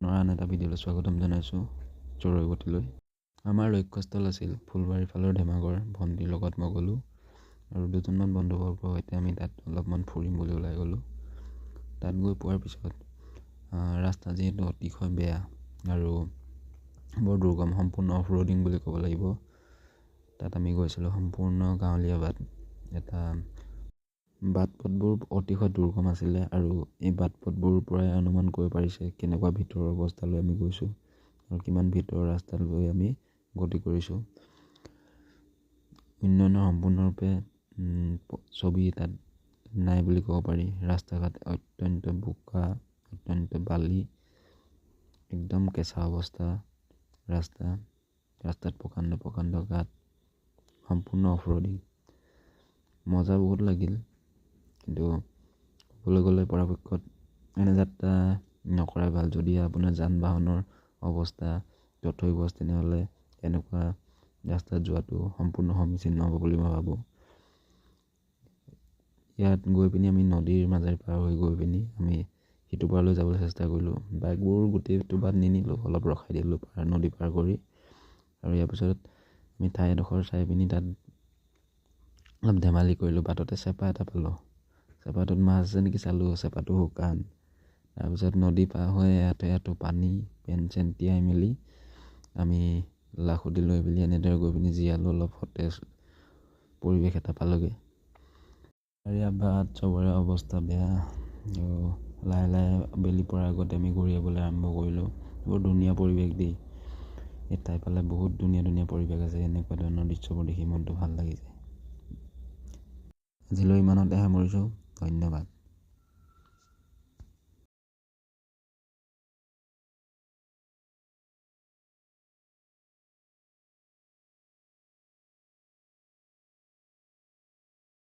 আন এটা ভিডিঅ'লৈ স্বাগতম জনাইছোঁ চৰৈগতিলৈ। আমাৰ লক্ষ্যস্থল আছিল ফুলবাৰীৰ ফালৰ ধেমাগৰ। ভণ্টিৰ লগত মই গ'লোঁ আৰু দুজনমান বন্ধুবৰ্গৰ সৈতে আমি তাত অলপমান ফুৰিম বুলি ওলাই গ'লোঁ। তাত গৈ পোৱাৰ পিছত ৰাস্তা যিহেতু অতিশয় বেয়া আৰু বৰ দুৰ্গম, সম্পূৰ্ণ অফ ৰোডিং বুলি ক'ব লাগিব। তাত আমি গৈছিলোঁ সম্পূৰ্ণ গাঁৱলীয়া বাট পথবোৰ অতিশয় দুৰ্গম আছিলে আৰু এই বাট পথবোৰৰ পৰাই অনুমান কৰিব পাৰিছে কেনেকুৱা ভিতৰৰ অৱস্থালৈ আমি গৈছোঁ আৰু কিমান ভিতৰৰ ৰাস্তালৈ আমি গতি কৰিছোঁ। উন্নয়নৰ সম্পূৰ্ণৰূপে ছবি তাত নাই বুলি ক'ব পাৰি। ৰাস্তা ঘাট অত্যন্ত বোকা, অত্যন্ত বালি, একদম কেঁচা অৱস্থা ৰাস্তাত প্ৰকাণ্ড ঘাট, সম্পূৰ্ণ অফ ৰোডিং। মজা বহুত লাগিল, কিন্তু ক'বলৈ গ'লে পৰাপক্ষত এনে যাত্ৰা নকৰাই ভাল। যদি আপোনাৰ যান বাহনৰ অৱস্থা তথৈবচ, তেনেহ'লে এনেকুৱা ৰাস্তাত যোৱাটো সম্পূৰ্ণ সমীচীন নহ'ব বুলি মই ভাবোঁ। ইয়াত গৈ পিনি আমি নদীৰ মাজেৰে পাৰ হৈ গৈ পিনি আমি সিটো পাৰলৈ যাবলৈ চেষ্টা কৰিলোঁ। বাইকবোৰ গোটেইটো বাট নিনিলোঁ, অলপ ৰখাই দিলোঁ নদী পাৰ কৰি। আৰু ইয়াৰ পিছত আমি ঠাই এডোখৰ চাই পিনি তাত অলপ ধেমালি কৰিলোঁ। বাটতে চেপা এটা পালোঁ, চেপাটোত মাছ আছে নেকি চালোঁ, চেপাটো শুকান। তাৰপিছত নদী পাৰ হৈ এআঁঠু পানী, পেণ্ট চেণ্ট তিয়াই মেলি আমি লাখুটি লৈ পেলি এনেদৰে গৈ পিনি জীয়ালোঁ। অলপ সতেজ পৰিৱেশ এটা পালোঁগৈ। ইয়াৰ বাট চবৰে অৱস্থা বেয়া আৰু লাহে লাহে বেলি পৰাৰ আগতে আমি ঘূৰিবলৈ আৰম্ভ কৰিলোঁ। বৰ ধুনীয়া পৰিৱেশ দেই, এই ঠাইফালে বহুত ধুনীয়া পৰিৱেশ আছে। এনেকুৱা ধৰণৰ দৃশ্যবোৰ দেখি মনটো ভাল লাগি যায়। আজিলৈ ইমানতে সামৰিছোঁ, ধন্যবাদ।